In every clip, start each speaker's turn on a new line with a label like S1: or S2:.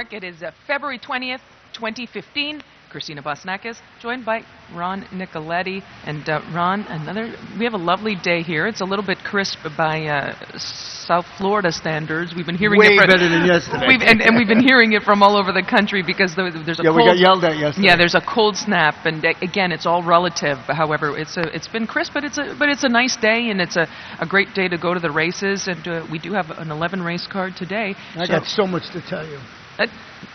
S1: Park. It is February 20th, 2015. Christina Bosnakis, joined by Ron Nicoletti. And Ron, we have a lovely day here. It's a little bit crisp by South Florida standards. We've been hearing
S2: way
S1: it
S2: better than yesterday.
S1: And we've been hearing it from all over the country because there's a cold.
S2: We got yelled at yesterday.
S1: Yeah, there's a cold snap, and again, it's all relative. However, it's been crisp, but it's a nice day, and it's a great day to go to the races. And we do have an 11 race card today.
S2: I got so much to tell you.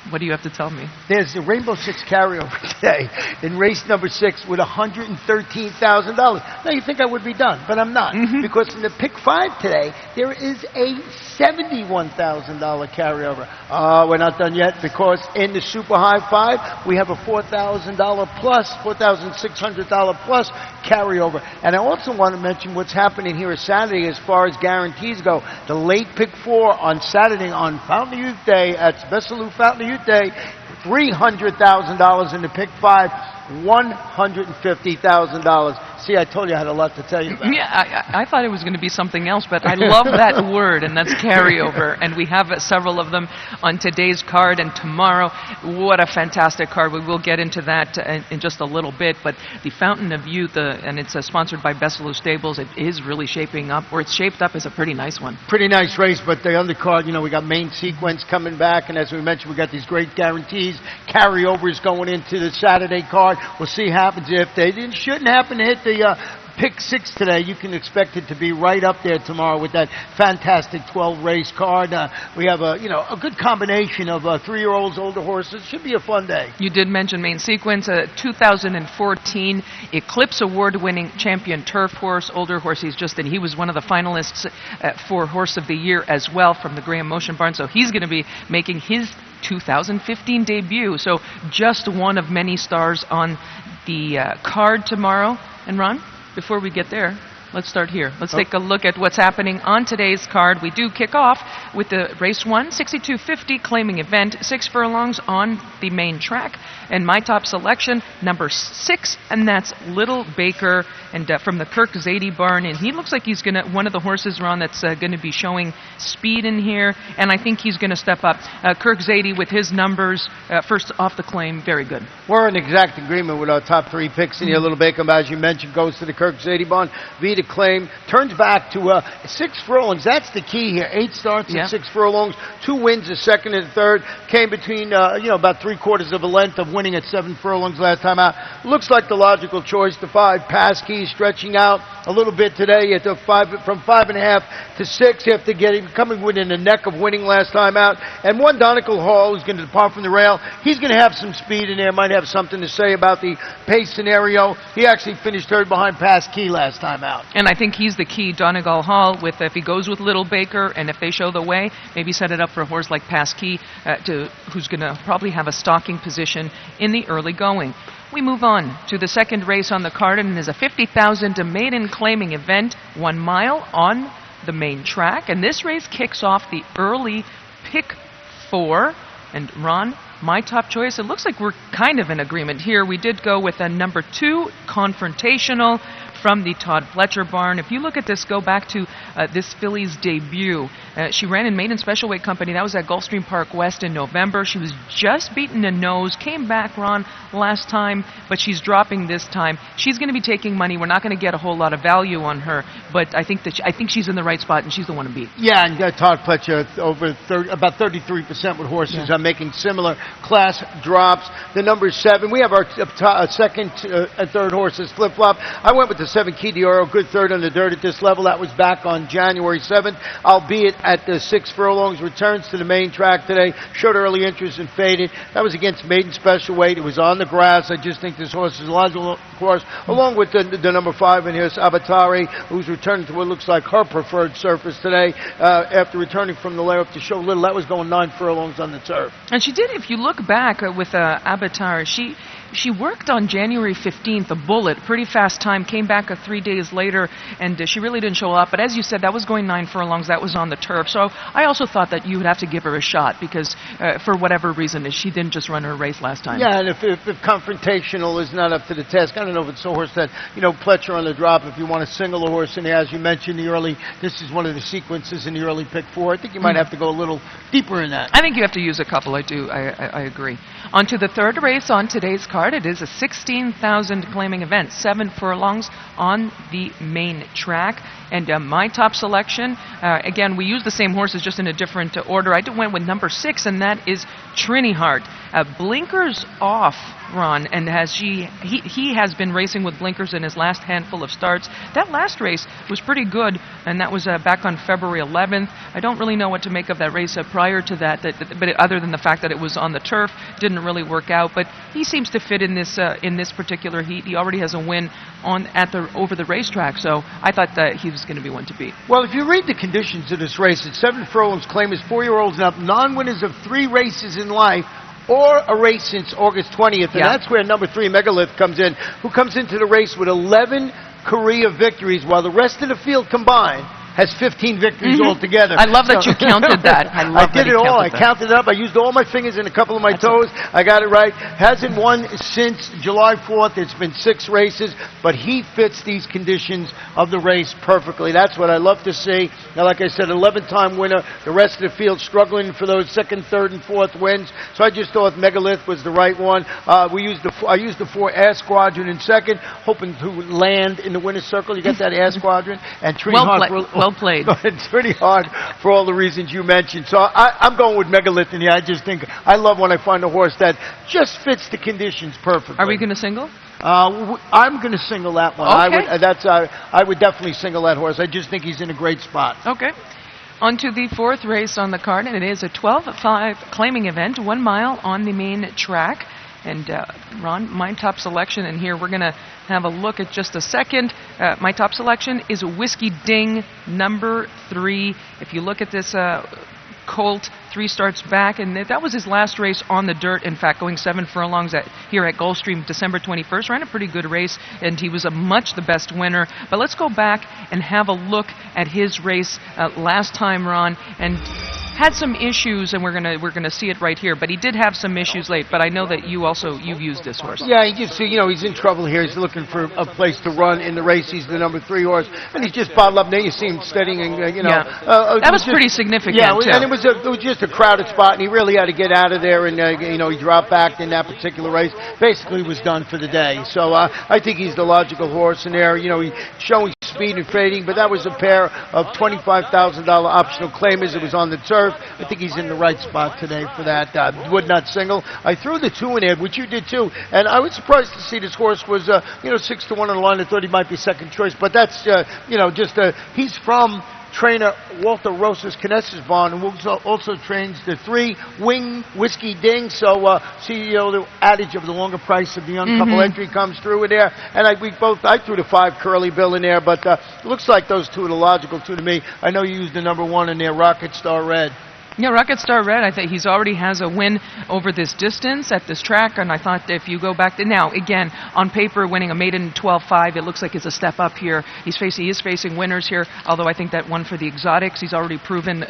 S1: What do you have to tell me?
S2: There's the Rainbow Six carryover today in race number 6 with $113,000. Now, you think I would be done, but I'm not. Because in the pick 5 today, there is a $71,000 carryover. We're not done yet because in the Super High 5, we have a $4,000 plus, $4,600 plus carryover. And I also want to mention what's happening here Saturday as far as guarantees go. The late pick 4 on Saturday on Fountain of Youth Day, at Bessalou Fountain of Youth Day, $300,000 in the pick 5, $150,000. See, I told you I had a lot to tell you about.
S1: Yeah, I thought it was going to be something else, but I love that word, and that's carryover. And we have several of them on today's card and tomorrow. What a fantastic card. We will get into that in just a little bit. But the Fountain of Youth, and it's sponsored by Bessalou Stables, it is really shaping up, or it's shaped up as a pretty nice one.
S2: Pretty nice race, but the undercard, we got main sequence coming back, and as we mentioned, we got these great guarantees, carryovers going into the Saturday card. We'll see what happens. If they shouldn't happen to hit the pick 6 today, you can expect it to be right up there tomorrow with that fantastic 12 race card. We have a good combination of 3-year-olds, older horses. Should be a fun day.
S1: You did mention main sequence, 2014 Eclipse Award-winning champion turf horse, older horse. He was one of the finalists for Horse of the Year as well from the Graham Motion Barn. So he's going to be making his 2015 debut. So just one of many stars on the card tomorrow. And Ron, before we get there, let's start here. Let's take a look at what's happening on today's card. We do kick off with the race 1, 6250 claiming event, 6 furlongs on the main track. And my top selection, number 6, and that's Little Baker, and from the Kirk Zadie barn. And he looks like he's one of the horses, Ron, that's going to be showing speed in here. And I think he's going to step up. Kirk Zadie with his numbers, first off the claim, very good.
S2: We're in exact agreement with our top 3 picks in here. Little Baker, as you mentioned, goes to the Kirk Zadie barn. Vita claim, turns back to 6 furlongs. That's the key here. 8 starts and 6 furlongs. 2 wins, a second and a third. Came between, about 3/4 of a length of winning at 7 furlongs last time out. Looks like the logical choice. The 5 Passkey stretching out a little bit today at the 5, from 5.5 to 6 after coming within the neck of winning last time out. And one Donegal Hall who's going to depart from the rail. He's going to have some speed in there. Might have something to say about the pace scenario. He actually finished 3rd behind Passkey last time out.
S1: And I think he's the key, Donegal Hall, if he goes with Little Baker and if they show the way, maybe set it up for a horse like Passkey, who's going to probably have a stalking position in the early going. We move on to the second race on the card, and it is a 50,000 maiden claiming event, 1 mile on the main track. And this race kicks off the early pick 4. And Ron, my top choice, it looks like we're kind of in agreement here. We did go with a number 2, Confrontational, from the Todd Fletcher barn. If you look at this, go back to this filly's debut. She ran in maiden special weight company. That was at Gulfstream Park West in November. She was just beaten a nose, came back, Ron, last time, but she's dropping this time. She's going to be taking money. We're not going to get a whole lot of value on her, but I think she's in the right spot, and she's the one to beat.
S2: Yeah, and Todd Fletcher about 33% with horses are making similar class drops. The number 7, we have our second and third horses flip-flop. I went with the 7 Key d'Oro, good third on the dirt at this level. That was back on January 7th, albeit at the 6 furlongs. Returns to the main track today. Showed early interest and faded. That was against maiden special weight. It was on the grass. I just think this horse is a logical course, along with the number 5 in here, Avatari, who's returning to what looks like her preferred surface today after returning from the layup to show little. That was going 9 furlongs on the turf.
S1: And she did, if you look back with Avatari, she worked on January 15th, a bullet, pretty fast time, came back 3 days later, and she really didn't show up. But as you said, that was going 9 furlongs. That was on the turf. So I also thought that you would have to give her a shot because, for whatever reason, she didn't just run her race last time.
S2: Yeah, and if confrontational is not up to the task, I don't know if it's a horse that, Pletcher on the drop, if you want to single a horse in there, as you mentioned, this is one of the sequences in the early pick 4. I think you might have to go a little deeper in that.
S1: I think you have to use a couple. I agree. On to the third race on today's card. It is a 16,000 claiming event, 7 furlongs on the main track. And my top selection, again, we use the same horses just in a different order. I went with number 6, and that is Trini Hart. Blinkers off, Ron, and he has been racing with blinkers in his last handful of starts. That last race was pretty good, and that was back on February 11th. I don't really know what to make of that race prior to that, but other than the fact that it was on the turf, didn't really work out. But he seems to fit in this particular heat. He already has a win over the racetrack, so I thought that he was going to be one to beat.
S2: Well, if you read the conditions of this race, it's 7 furlongs, claim is 4-year-olds and up, non-winners of 3 races in life, or a race since August 20th, and that's where number 3, Megalith, comes in, who comes into the race with 11 career victories, while the rest of the field combined has 15 victories altogether.
S1: I love that you counted that.
S2: I did it all. I counted it up. I used all my fingers and a couple of my toes. I got it right. Hasn't won since July 4th. It's been 6 races, but he fits these conditions of the race perfectly. That's what I love to see. Now, like I said, 11-time winner. The rest of the field struggling for those 2nd, 3rd, and 4th wins. So I just thought Megalith was the right one. I used the 4 Air Squadron in 2nd, hoping to land in the winner's circle. You got that Air Squadron? And
S1: Well played.
S2: It's pretty hard for all the reasons you mentioned. So I'm going with Megalith in here. I just think I love when I find a horse that just fits the conditions perfectly.
S1: Are we going to single?
S2: I'm going to single that one.
S1: Okay.
S2: I would definitely single that horse. I just think he's in a great spot.
S1: Okay. On to the 4th race on the card, and it is a 12-5 claiming event, 1 mile on the main track. And Ron, my top selection, and here we're going to have a look at just a second. My top selection is Whiskey Ding, number 3. If you look at this colt, 3 starts back, and that was his last race on the dirt, in fact, going 7 furlongs here at Gulfstream December 21st. Ran a pretty good race, and he was the best winner. But let's go back and have a look at his race last time, Ron, and had some issues, and we're gonna see it right here. But he did have some issues late. But I know that you've used this horse.
S2: Yeah, he's in trouble here. He's looking for a place to run in the race. He's the number 3 horse, and he's just bottled up. Now you see him steadying,
S1: that was pretty significant.
S2: Yeah,
S1: too.
S2: And it was just a crowded spot, and he really had to get out of there. And he dropped back in that particular race. Basically, was done for the day. So I think he's the logical horse in there. He's showing speed and fading, but that was a pair of $25,000 optional claimers. It was on the turf. I think he's in the right spot today for that. Would not single. I threw the 2 in there, which you did too, and I was surprised to see this horse was 6-1 on the line. I thought he might be second choice, but that's he's from trainer Walter Rosas Knesses Barn, and also trains the 3-wing Whiskey Ding. So the adage of the longer price of the young couple entry comes through in there. And I threw the 5 Curly Bill in there, but it looks like those 2 are the logical 2 to me. I know you used the number 1 in there, Rocket Star Red.
S1: Yeah, Rocket Star Red, I think he's already has a win over this distance at this track, and I thought if you go back to now, again, on paper, winning a maiden 12-5, it looks like it's a step up here. He is facing winners here, although I think that one for the exotics, he's already proven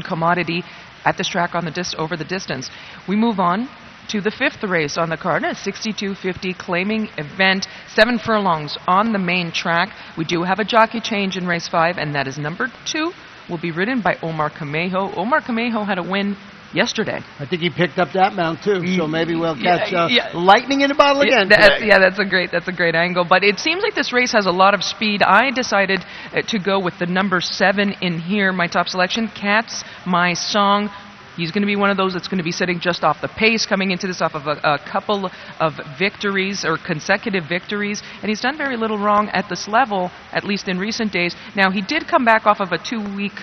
S1: commodity at this track over the distance. We move on to the 5th race on the card, a 62.50 claiming event, 7 furlongs on the main track. We do have a jockey change in race 5, and that is number 2. Will be ridden by Omar Camejo. Omar Camejo had a win yesterday.
S2: I think he picked up that mount too, so maybe we'll catch lightning in a bottle again.
S1: That's a great angle. But it seems like this race has a lot of speed. I decided to go with the number 7 in here, my top selection, Cat's My Song. He's going to be one of those that's going to be sitting just off the pace, coming into this off of a couple of victories or consecutive victories, and he's done very little wrong at this level, at least in recent days. Now, he did come back off of a 2-week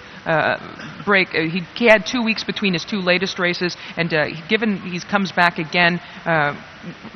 S1: break. He had 2 weeks between his 2 latest races, and given he comes back again,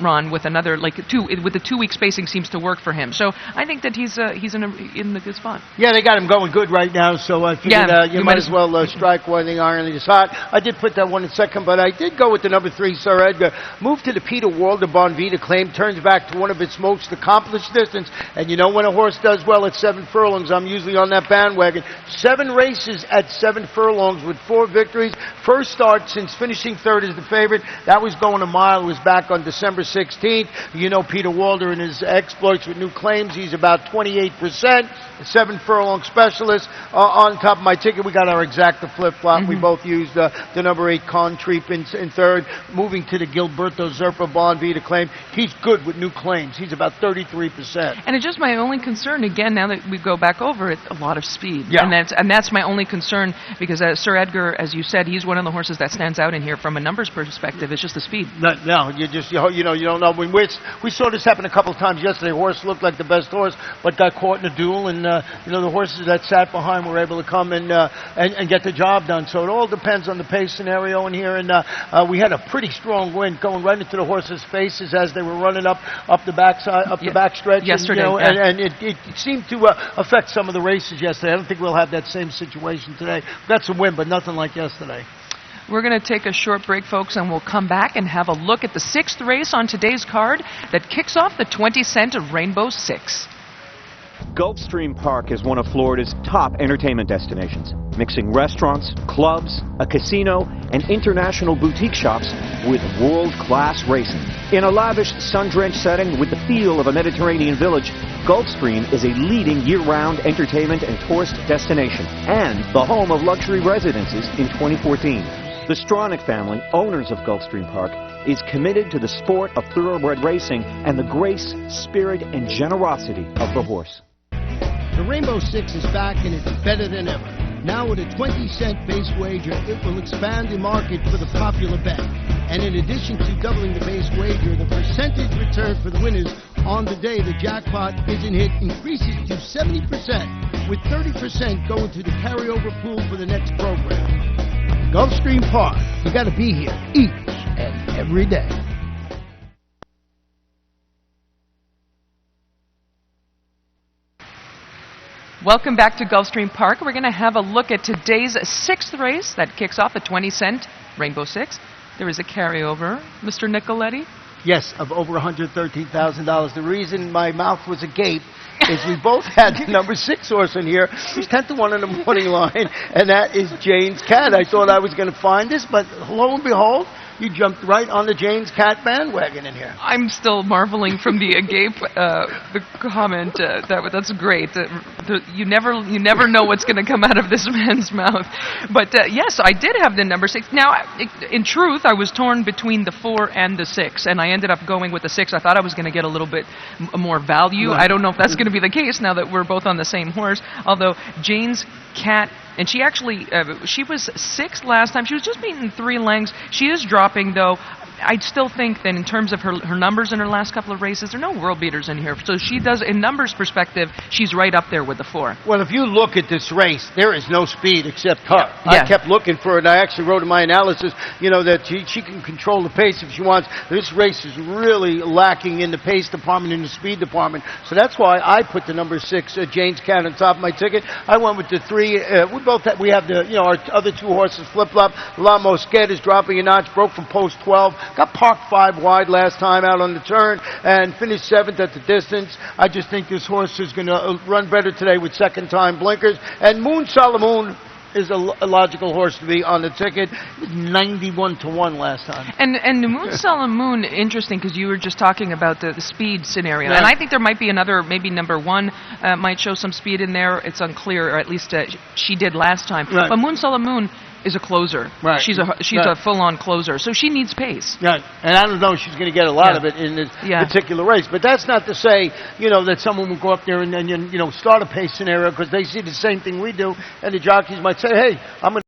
S1: Ron, with another with the 2-week spacing seems to work for him. So I think that he's in the good spot.
S2: Yeah, they got him going good right now, so I figured you might as well strike while the iron is hot. I did put that one in second, but I did go with the number 3, Sir Edgar. Moved to the Peter Walder Bonvita claim, turns back to one of its most accomplished distance, and you know when a horse does well at 7 furlongs, I'm usually on that bandwagon. 7 races at 7 furlongs with 4 victories. First start since finishing third as the favorite. That was going a mile. It was back on December 16th. You know Peter Walder and his exploits with new claims. He's about 28%. 7 furlong specialist. On top of my ticket, we got our exacta flip-flop. We both used the number 8 Contreep in third. Moving to the Gilberto Zerpa Bonvita claim. He's good with new claims. He's about 33%.
S1: And it's just my only concern, again, now that we go back over it, a lot of speed.
S2: Yeah.
S1: And that's my only concern, because Sir Edgar, as you said, he's one of the horses that stands out in here from a numbers perspective. It's just the speed.
S2: No, you don't know. We saw this happen a couple of times yesterday. A horse looked like the best horse, but got caught in a duel, and the horses that sat behind were able to come and get the job done. So it all depends on the pace scenario in here, and we had a pretty strong wind going right into the horses' faces as they were running up the backside, the backstretch.
S1: Yesterday,
S2: and it seemed to affect some of the races yesterday. I don't think we'll have that same situation today. We got some wind, but nothing like yesterday.
S1: We're going to take a short break, folks, and we'll come back and have a look at the 6th race on today's card that kicks off the 20-cent Rainbow 6.
S3: Gulfstream Park is one of Florida's top entertainment destinations, mixing restaurants, clubs, a casino, and international boutique shops with world-class racing. In a lavish, sun-drenched setting with the feel of a Mediterranean village, Gulfstream is a leading year-round entertainment and tourist destination and the home of luxury residences in 2014. The Stronach family, owners of Gulfstream Park, is committed to the sport of thoroughbred racing and the grace, spirit, and generosity of the horse.
S4: The Rainbow 6 is back and it's better than ever. Now with a 20-cent base wager, it will expand the market for the popular bet. And in addition to doubling the base wager, the percentage return for the winners on the day the jackpot isn't hit increases to 70%, with 30% going to the carryover pool for the next program. Gulfstream Park, you got to be here each and every day.
S1: Welcome back to Gulfstream Park. We're going to have a look at today's 6th race that kicks off the 20-cent Rainbow 6. There is a carryover, Mr. Nicoletti.
S2: Yes, of over $113,000. The reason my mouth was agape is we both had the number 6 horse in here, who's 10-1 in the morning line, and that is Jane's Cat. I thought I was going to find this, but lo and behold, you jumped right on the Jane's Cat bandwagon in here.
S1: I'm still marveling from the agape, the comment. That's great. You never know what's going to come out of this man's mouth. But yes, I did have the number 6. Now, in truth, I was torn between the 4 and the 6, and I ended up going with the 6. I thought I was going to get a little bit more value. Right. I don't know if that's going to be the case now that we're both on the same horse. Although Jane's Cat, and she actually, she was 6th last time. She was just beaten 3 lengths. She is dropping, though. I still think that in terms of her numbers in her last couple of races, there are no world beaters in here. So she does, in numbers perspective, she's right up there with the 4.
S2: Well, if you look at this race, there is no speed except her. Yeah. I kept looking for it, and I actually wrote in my analysis, that she can control the pace if she wants. This race is really lacking in the pace department and the speed department. So that's why I put the number 6, Jane's Cat, on top of my ticket. I went with the 3. We have our other 2 horses flip-flop. La Mosquette is dropping a notch, broke from post 12. Got parked 5 wide last time out on the turn and finished 7th at the distance. I just think this horse is going to run better today with second-time blinkers. And Moon Salamoon is a logical horse to be on the ticket. 91-1 last time.
S1: And the Moon Salamoon, interesting, because you were just talking about the speed scenario. Yeah. And I think there might be another, maybe number 1 might show some speed in there. It's unclear, or at least she did last time. Right. But Moon Salamoon is a closer. Right. She's a full-on closer, so she needs pace.
S2: Right. And I don't know if she's going to get a lot of it in this particular race. But that's not to say, that someone will go up there and start a pace scenario, because they see the same thing we do, and the jockeys might say, hey, I'm going to